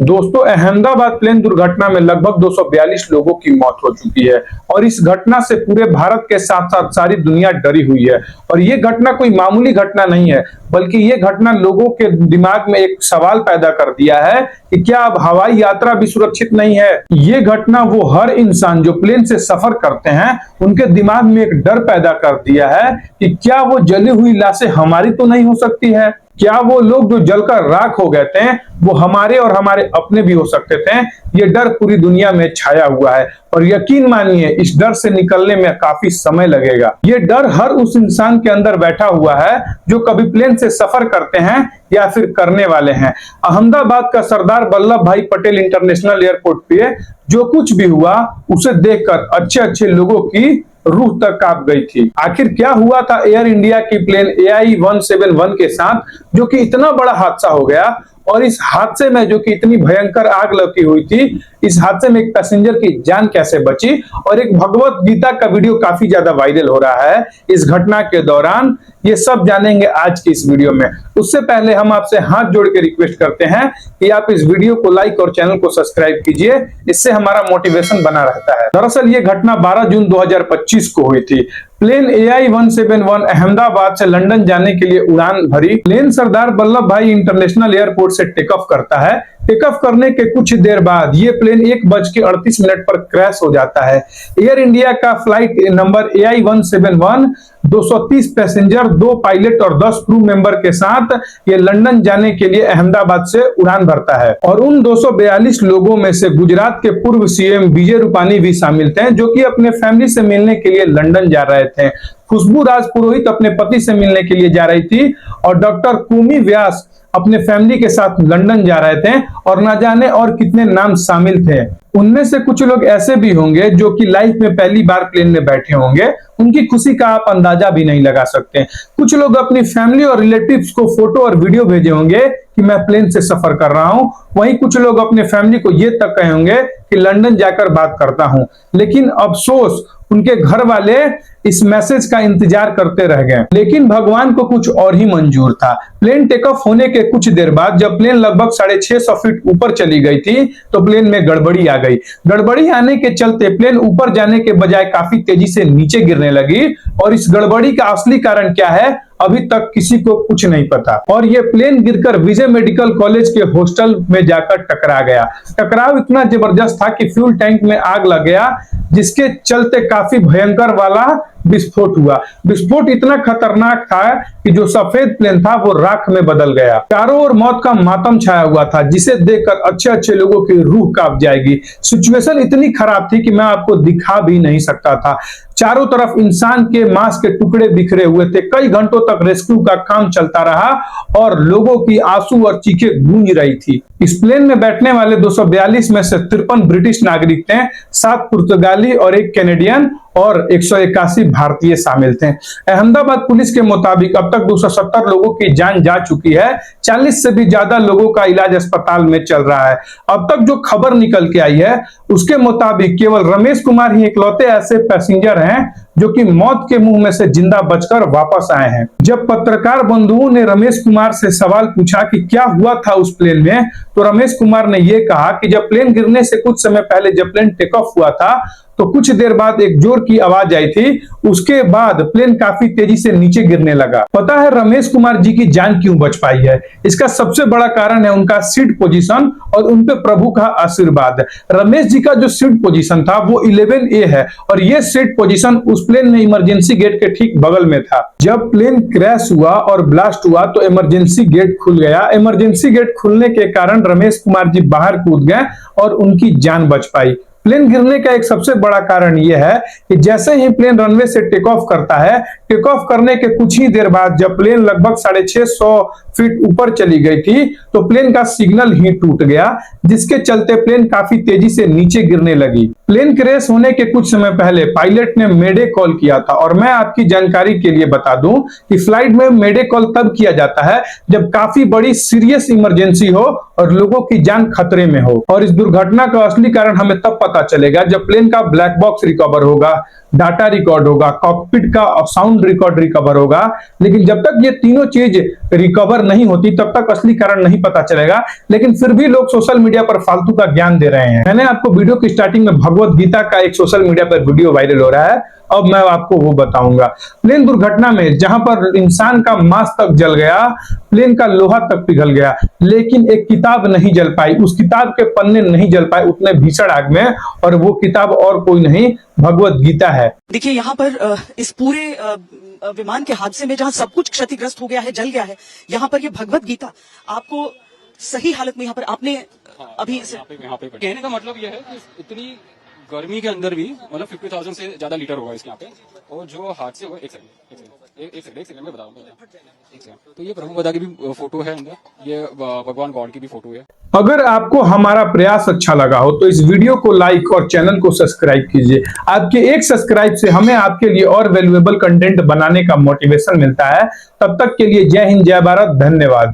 दोस्तों, अहमदाबाद प्लेन दुर्घटना में लगभग 242 लोगों की मौत हो चुकी है और इस घटना से पूरे भारत के साथ साथ सारी दुनिया डरी हुई है। और ये घटना कोई मामूली घटना नहीं है, बल्कि ये घटना लोगों के दिमाग में एक सवाल पैदा कर दिया है कि क्या अब हवाई यात्रा भी सुरक्षित नहीं है। ये घटना वो हर इंसान जो प्लेन से सफर करते हैं उनके दिमाग में एक डर पैदा कर दिया है कि क्या वो जली हुई लाशें हमारी तो नहीं हो सकती है, क्या वो लोग जो जलकर राख हो गए थे वो हमारे और हमारे अपने भी हो सकते थे। ये डर पूरी दुनिया में छाया हुआ है और यकीन मानिए इस डर से निकलने में काफी समय लगेगा। ये डर हर उस इंसान के अंदर बैठा हुआ है जो कभी प्लेन से सफर करते हैं या फिर करने वाले हैं। अहमदाबाद का सरदार वल्लभ भाई पटेल इंटरनेशनल एयरपोर्ट पे जो कुछ भी हुआ उसे देखकर अच्छे अच्छे लोगों की रूह तक कांप गई थी। आखिर क्या हुआ था एयर इंडिया की प्लेन AI-171 के साथ जो कि इतना बड़ा हादसा हो गया, और इस हादसे में जो कि इतनी भयंकर आग लगी हुई थी, इस हादसे में एक पैसेंजर की जान कैसे बची, और एक भगवत गीता का वीडियो काफी ज्यादा वायरल हो रहा है इस घटना के दौरान, ये सब जानेंगे आज की इस वीडियो में। उससे पहले हम आपसे हाथ जोड़ के रिक्वेस्ट करते हैं कि आप इस वीडियो को लाइक और चैनल को सब्सक्राइब कीजिए, इससे हमारा मोटिवेशन बना रहता है। दरअसल ये घटना 12 जून 2025 को हुई थी। प्लेन AI-171 अहमदाबाद से लंदन जाने के लिए उड़ान भरी। प्लेन सरदार वल्लभ भाई इंटरनेशनल एयरपोर्ट से टेक ऑफ करता है। टेक ऑफ करने के कुछ देर बाद ये प्लेन 1:38 पर क्रैश हो जाता है। एयर इंडिया का flight number AI-171 230 passenger, 2 pilot और 10 क्रू मेंबर के साथ ये लंदन जाने के लिए अहमदाबाद से उड़ान भरता है। और उन 242 लोगों में से गुजरात के पूर्व CM विजय रूपानी भी शामिल थे, जो कि अपने फैमिली से मिलने के लिए लंदन जा रहे थे। खुशबू राज पुरोहित अपने पति से मिलने के लिए जा रही थी और डॉक्टर कुमी व्यास अपने फैमिली के साथ लंदन जा रहे थे, और ना जाने और कितने नाम शामिल थे। उनमें से कुछ लोग ऐसे भी होंगे जो कि लाइफ में पहली बार प्लेन में बैठे होंगे, उनकी खुशी का आप अंदाजा भी नहीं लगा सकते। कुछ लोग अपनी फैमिली और रिलेटिव्स को फोटो और वीडियो भेजे होंगे कि मैं प्लेन से सफर कर रहा हूं, वहीं कुछ लोग अपने फैमिली को ये तक कहे होंगे कि लंदन जाकर बात करता हूं। लेकिन अफसोस उनके घर वाले इस मैसेज का इंतजार करते रह गए। लेकिन भगवान को कुछ और ही मंजूर था। प्लेन टेक ऑफ होने के कुछ देर बाद जब प्लेन लगभग 650 फीट ऊपर चली गई थी तो प्लेन में गड़बड़ी आ गई। गड़बड़ी आने के चलते प्लेन ऊपर जाने के बजाय काफी तेजी से नीचे गिरने लगी, और इस गड़बड़ी का असली कारण क्या है अभी तक किसी को कुछ नहीं पता। और ये प्लेन गिरकर विजय मेडिकल कॉलेज के हॉस्टल में जाकर टकरा गया। टकराव इतना जबरदस्त था कि फ्यूल टैंक में आग लग गया, जिसके चलते काफी भयंकर वाला विस्फोट हुआ। विस्फोट इतना खतरनाक था कि जो सफेद प्लेन था वो राख में बदल गया। चारों ओर मौत का मातम छाया हुआ था, जिसे देखकर अच्छे अच्छे लोगों की रूह कांप जाएगी। सिचुएशन इतनी खराब थी कि मैं आपको दिखा भी नहीं सकता था। चारों तरफ इंसान के मांस के टुकड़े बिखरे हुए थे। कई घंटों तक रेस्क्यू का काम चलता रहा और लोगों की आंसू और चीखें गूंज रही थी। इस प्लेन में बैठने वाले 242 में से 53 ब्रिटिश नागरिक थे, 7 पुर्तगाली और 1 कैनेडियन और 181 भारतीय शामिल थे। अहमदाबाद पुलिस के मुताबिक अब तक 270 लोगों की जान जा चुकी है। 40 से भी ज्यादा लोगों का इलाज अस्पताल में चल रहा है। अब तक जो खबर निकल के आई है उसके मुताबिक केवल रमेश कुमार ही इकलौते ऐसे पैसेंजर हैं जो कि मौत के मुंह में से जिंदा बचकर वापस आए हैं। जब पत्रकार बंधुओं ने रमेश कुमार से सवाल पूछा कि क्या हुआ था उस प्लेन में, तो रमेश कुमार ने यह कहा कि जब प्लेन गिरने से कुछ समय पहले जब प्लेन टेक ऑफ हुआ था तो कुछ देर बाद एक जोर की आवाज आई थी। उसके बाद प्लेन काफी तेजी से नीचे गिरने लगा। पता है रमेश कुमार जी की जान क्यों बच पाई है? इसका सबसे बड़ा कारण है उनका सीट पोजीशन और उन पे प्रभु का आशीर्वाद। रमेश जी का जो सीट पोजीशन था वो 11A है, और ये सीट पोजीशन उस प्लेन में इमरजेंसी गेट के ठीक बगल में था। जब प्लेन क्रैश हुआ और ब्लास्ट हुआ तो इमरजेंसी गेट खुल गया। इमरजेंसी गेट खुलने के कारण रमेश कुमार जी बाहर कूद गए और उनकी जान बच पाई। प्लेन गिरने का एक सबसे बड़ा कारण यह है कि जैसे ही प्लेन रनवे से टेक ऑफ करता है, टेक ऑफ करने के कुछ ही देर बाद जब प्लेन लगभग 650 फीट ऊपर चली गई थी तो प्लेन का सिग्नल ही टूट गया, जिसके चलते प्लेन काफी तेजी से नीचे गिरने लगी। प्लेन क्रैश होने के कुछ समय पहले पायलट ने मेडे कॉल किया था, और मैं आपकी जानकारी के लिए बता दूं कि फ्लाइट में मेडे कॉल तब किया जाता है जब काफी बड़ी सीरियस इमरजेंसी हो और लोगों की जान खतरे में हो। और इस दुर्घटना का असली कारण हमें तब पता चलेगा जब प्लेन का ब्लैक बॉक्स रिकवर होगा, डाटा रिकॉर्ड होगा, कॉकपिट का साउंड रिकॉर्ड रिकवर होगा। लेकिन जब तक ये तीनों चीज रिकवर नहीं होती तब तक असली कारण नहीं पता चलेगा। लेकिन फिर भी लोग सोशल मीडिया पर फालतू का ज्ञान दे रहे हैं। मैंने आपको वीडियो की स्टार्टिंग में भगवत गीता का एक सोशल मीडिया पर वीडियो वायरल हो रहा है, अब मैं आपको वो बताऊंगा। प्लेन दुर्घटना में जहां पर इंसान का मांस तक जल गया, प्लेन का लोहा तक पिघल गया, लेकिन एक किताब नहीं जल पाई, उस किताब के पन्ने नहीं जल पाए उतने भीषण आग में, और वो किताब और कोई नहीं, भगवत गीता है। देखिए यहाँ पर इस पूरे विमान के हादसे में जहां सब कुछ क्षतिग्रस्त हो गया है, जल गया है, यहाँ पर ये भगवत गीता आपको सही हालत में यहाँ पर आपने अभी यहाँ पे कहने का मतलब यह है कि इतनी गर्मी के अंदर भी मतलब 50,000 से ज्यादा लीटर होगा इसके यहाँ पे। और जो हादसे हुए, एक सेकंड में बताऊंगा, एक सेकंड। तो ये प्रभु बदा की भी फोटो है अंदर, ये भगवान गॉड की भी फोटो है। अगर आपको हमारा प्रयास अच्छा लगा हो तो इस वीडियो को लाइक और चैनल को सब्सक्राइब कीजिए। आपके एक सब्सक्राइब से हमें आपके लिए और वैल्यूएबल कंटेंट बनाने का मोटिवेशन मिलता है। तब तक के लिए जय हिंद, जय भारत, धन्यवाद।